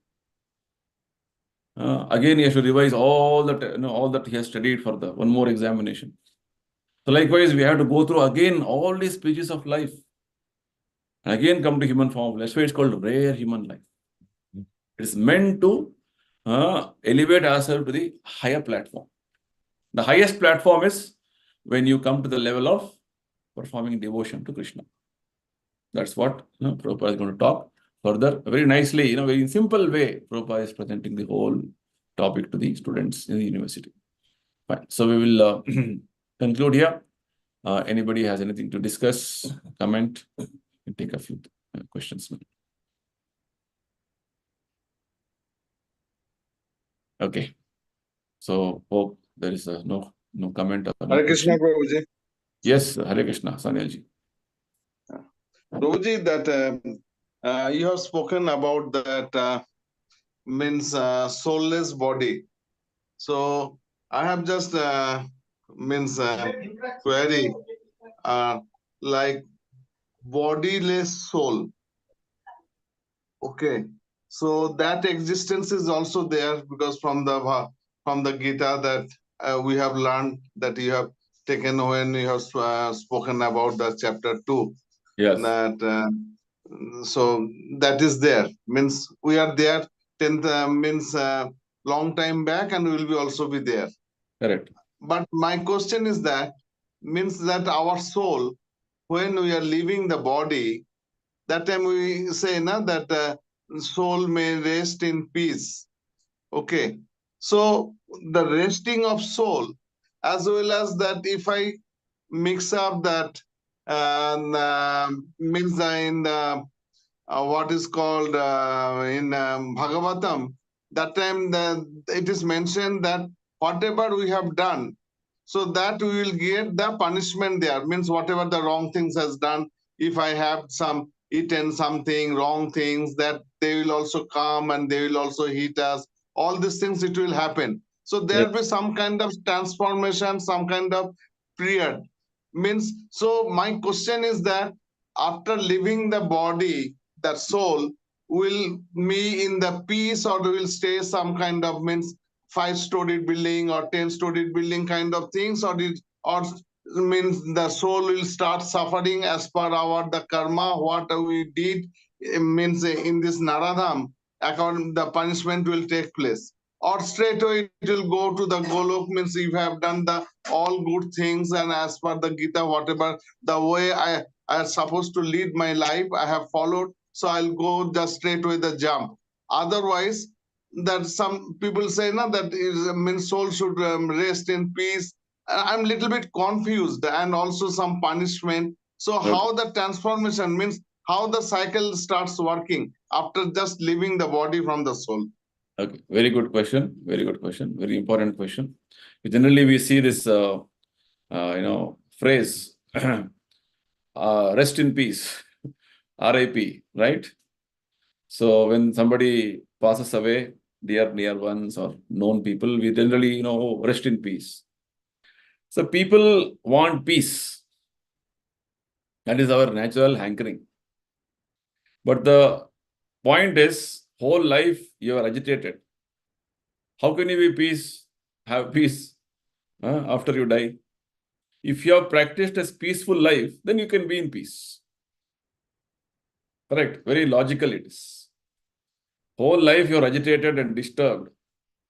Again, he has to revise all that he has studied for the one more examination. So likewise, we have to go through again all these stages of life. And again come to human form. That's why it's called rare human life. It's meant to elevate ourselves to the higher platform. The highest platform is when you come to the level of performing devotion to Krishna. That's what Prabhupada is going to talk further very nicely, very simple way. Prabhupada is presenting the whole topic to the students in the university. Fine. So we will conclude here. Anybody has anything to discuss, comment, and take a few questions now. Okay. So hope there is no comment. Hare Krishna, Prabhuji. Yes, Hare Krishna, Sanilji. Prabhuji, that you have spoken about that means soulless body. So I have just query like bodiless soul. Okay, so that existence is also there because from the Gita that we have learned that you have taken when you have spoken about the chapter 2. Yes. That so that is there means we are there 10th long time back and we will be also be there. Correct. But my question is that means that our soul, when we are leaving the body, that time we say that soul may rest in peace. Okay, so the resting of soul as well as that if I mix up that means in the what is called in Bhagavatam, that time it is mentioned that whatever we have done, so that we will get the punishment there. Means whatever the wrong things has done, if I have eaten something, wrong things, that they will also come and they will also hit us. All these things, it will happen. So there will be some kind of transformation, some kind of period. Means, so my question is that after leaving the body, that soul, will be in the peace, or will stay some kind of means 5-storied building or 10-storied building kind of things, or means the soul will start suffering as per our the karma what we did, means in this Naradham account the punishment will take place, or straight away it will go to the Golok, means if you have done the all good things and as per the Gita whatever the way I am supposed to lead my life I have followed, so I'll go just straight away the jump. Otherwise, that some people say no, that is means soul should rest in peace. I'm little bit confused, and also some punishment. So Okay. how the transformation means, how the cycle starts working after just leaving the body from the soul? Okay, very good question. Very good question. Very important question. Generally, we see this, phrase, rest in peace, RIP, right? So when somebody passes away, near ones or known people, we generally, rest in peace. So people want peace. That is our natural hankering. But the point is, whole life you are agitated. How can you have peace after you die? If you have practiced a peaceful life, then you can be in peace. Correct? Very logical it is. Whole life you are agitated and disturbed.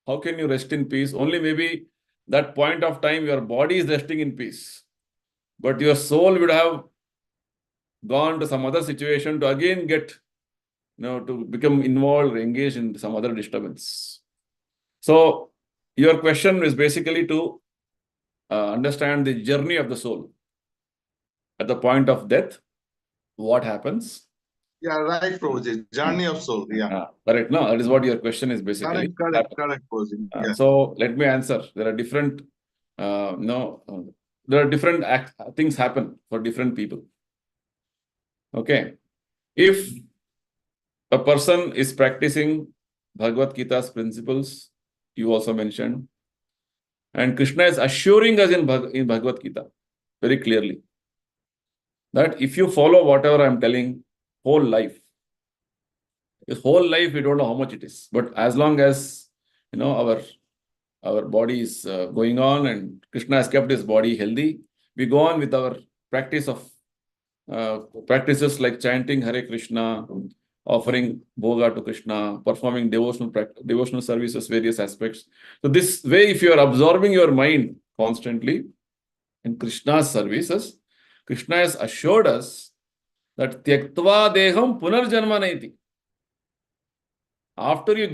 How can you rest in peace? Only maybe that point of time your body is resting in peace. But your soul would have gone to some other situation to again get, to become involved or engaged in some other disturbance. So your question is basically to understand the journey of the soul. At the point of death, what happens? Yeah, right, Prabhuji. Journey of soul. Yeah. Correct. No, that is what your question is basically. Correct, Prabhuji. Yeah. So let me answer. There are different, there are different things happen for different people. Okay. If a person is practicing Bhagavad Gita's principles, you also mentioned, and Krishna is assuring us in Bhagavad Gita very clearly that if you follow whatever I'm telling, whole life, we don't know how much it is, but as long as our body is going on and Krishna has kept his body healthy, we go on with our practice of practices like chanting Hare Krishna, offering bhoga to Krishna, performing devotional services, various aspects. So this way, if you are absorbing your mind constantly in Krishna's services, Krishna has assured us that tyaktva deham punarjanma naiti. After you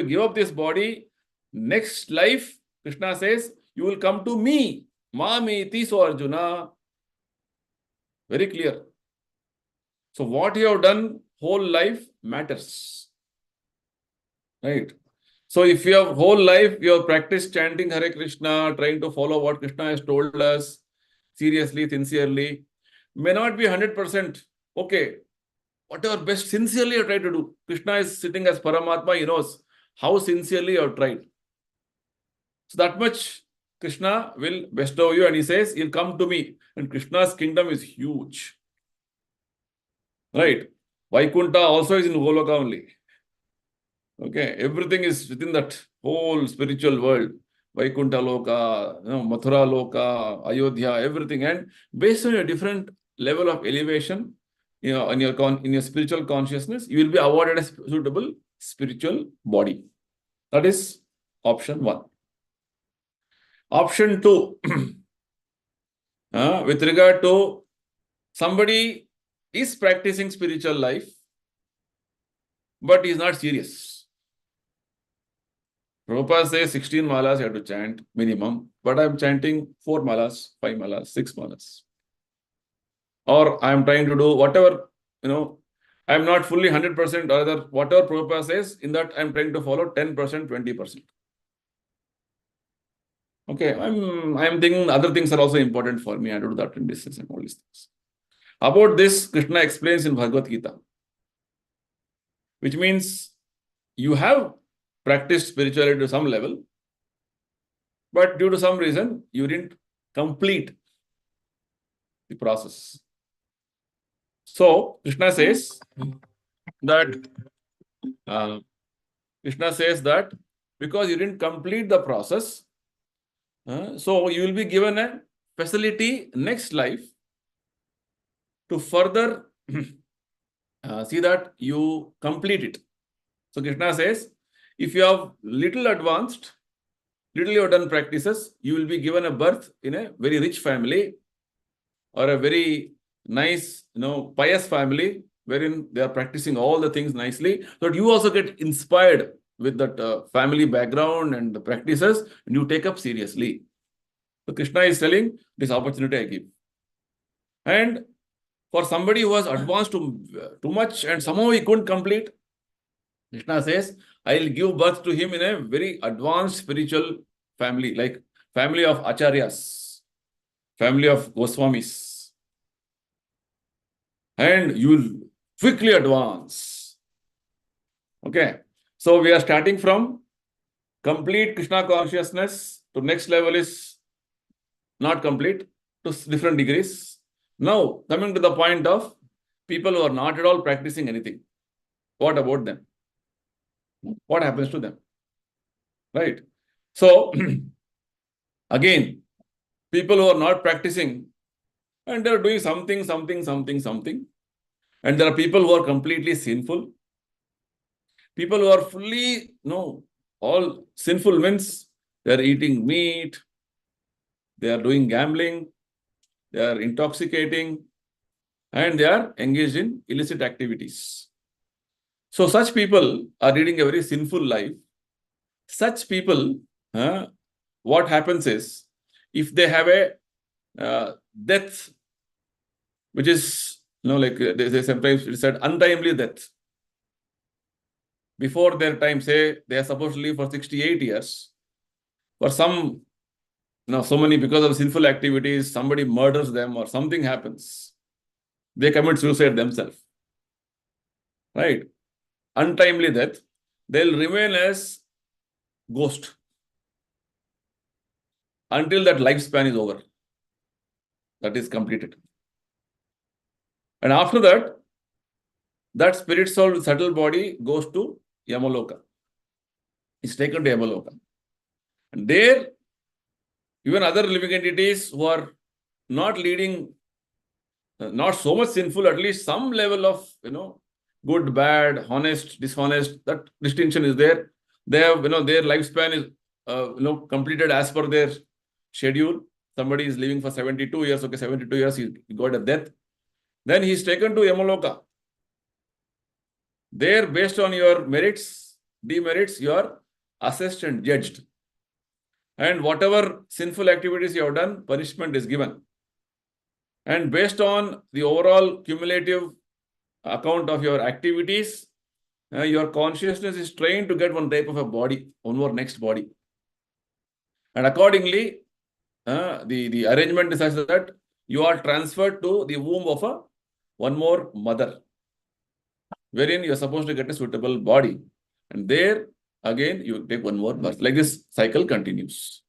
give up this body, next life, Krishna says, you will come to me. Mameti, so Arjuna. Very clear. So what you have done whole life matters. Right? So if you have whole life, you have practiced chanting Hare Krishna, trying to follow what Krishna has told us, seriously, sincerely, may not be 100%. Okay, whatever best sincerely you try to do. Krishna is sitting as Paramatma, he knows how sincerely you have tried. So that much Krishna will bestow you, and he says, he'll come to me. And Krishna's kingdom is huge. Right? Vaikuntha also is in Goloka only. Okay, everything is within that whole spiritual world. Vaikuntha Loka, Mathura Loka, Ayodhya, everything. And based on your different level of elevation, in your spiritual consciousness, you will be awarded a suitable spiritual body. That is option 1. Option 2, with regard to somebody is practicing spiritual life, but he is not serious. Prabhupada says 16 malas you have to chant minimum, but I am chanting 4 malas, 5 malas, 6 malas. Or I am trying to do whatever, I am not fully 100%, or other whatever Prabhupada says, in that I am trying to follow 10%, 20%. Okay, I'm thinking other things are also important for me. I do that in distance and all these things. About this, Krishna explains in Bhagavad Gita, which means you have practiced spirituality to some level, but due to some reason, you didn't complete the process. So, Krishna says, that Krishna says that because you didn't complete the process, so you will be given a facility next life to further see that you complete it. So Krishna says, if you have little advanced, little you have done practices, you will be given a birth in a very rich family or a very nice, pious family wherein they are practicing all the things nicely, so that you also get inspired with that family background and the practices, and you take up seriously. So Krishna is telling, this opportunity I give. And for somebody who has advanced too much and somehow he couldn't complete, Krishna says, I'll give birth to him in a very advanced spiritual family, like family of Acharyas, family of Goswamis. And you will quickly advance. Okay. So we are starting from complete Krishna consciousness to next level is not complete to different degrees. Now, coming to the point of people who are not at all practicing anything. What about them? What happens to them? Right? So, again, people who are not practicing and they are doing something. And there are people who are completely sinful. People who are fully, all sinful means they are eating meat, they are doing gambling, they are intoxicating, and they are engaged in illicit activities. So such people are leading a very sinful life. Such people, what happens is, if they have a death, which is, like they sometimes it said untimely death. Before their time, say they are supposed to live for 68 years. For some, so many, because of sinful activities, somebody murders them or something happens. They commit suicide themselves. Right? Untimely death. They'll remain as ghost until that lifespan is over. That is completed. And after that, that spirit soul with subtle body goes to Yamaloka. It's taken to Yamaloka. And there, even other living entities who are not leading, not so much sinful, at least some level of, good, bad, honest, dishonest, that distinction is there. They have, their lifespan is, completed as per their schedule. Somebody is living for 72 years, okay, 72 years, he got a death. Then he is taken to Yamaloka. There, based on your merits, demerits, you are assessed and judged. And whatever sinful activities you have done, punishment is given. And based on the overall cumulative account of your activities, your consciousness is trained to get one type of a body, one more next body. And accordingly, the arrangement is such that you are transferred to the womb of one more mother, wherein you are supposed to get a suitable body. And there, again, you take one more birth. Like this cycle continues.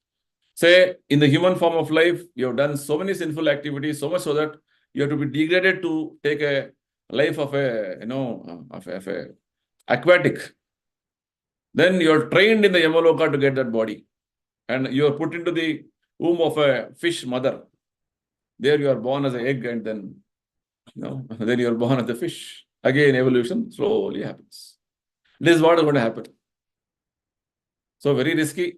Say, in the human form of life, you have done so many sinful activities, so much so that you have to be degraded to take a life of a aquatic. Then you are trained in the Yamaloka to get that body. And you are put into the womb of a fish mother. There you are born as an egg, and then, then you are born as a fish. Again, evolution slowly happens. This is what is going to happen. So very risky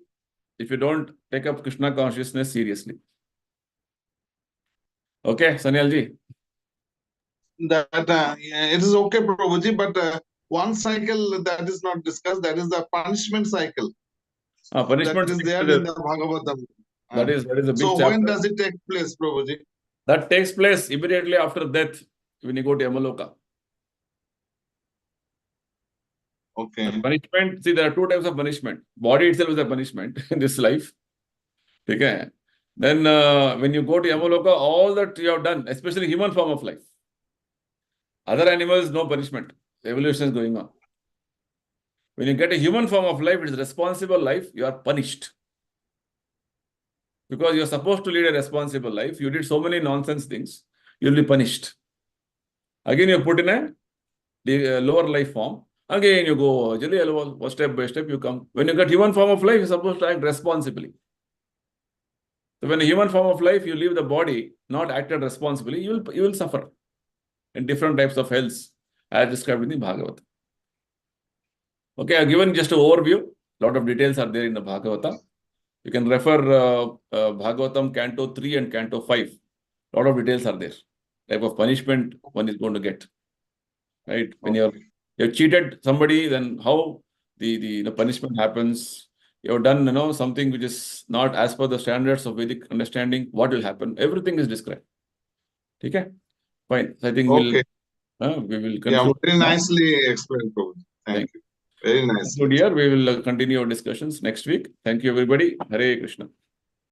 if you don't take up Krishna consciousness seriously. Okay, Sanyalji. That it is okay, Prabhuji, but one cycle that is not discussed, that is the punishment cycle. Punishment that is there in the Bhagavatam. That is a big so chapter. When does it take place, Prabhuji? That takes place immediately after death when you go to Yamaloka. Okay. The punishment, see, there are two types of punishment. Body itself is a punishment in this life. Okay. Then when you go to Yamaloka, all that you have done, especially human form of life. Other animals, no punishment. Evolution is going on. When you get a human form of life, it is a responsible life, you are punished. Because you are supposed to lead a responsible life. You did so many nonsense things, you will be punished. Again, you are put in a the lower life form. Again, you go step by step, you come. When you get human form of life, you're supposed to act responsibly. So when a human form of life, you leave the body, not acted responsibly, you will suffer in different types of healths, as described in the Bhagavata. Okay, I've given just an overview. A lot of details are there in the Bhagavata. You can refer Bhagavatam Canto 3 and Canto 5. A lot of details are there. Type of punishment one is going to get. Right? When you've cheated somebody, then how the punishment happens. You've done something which is not as per the standards of Vedic understanding, what will happen? Everything is described. Okay? Fine. So I think we will conclude. Yeah, very nicely explained, Prabhu. Thank you. Very nice. Dear, we will continue our discussions next week. Thank you, everybody. Hare Krishna.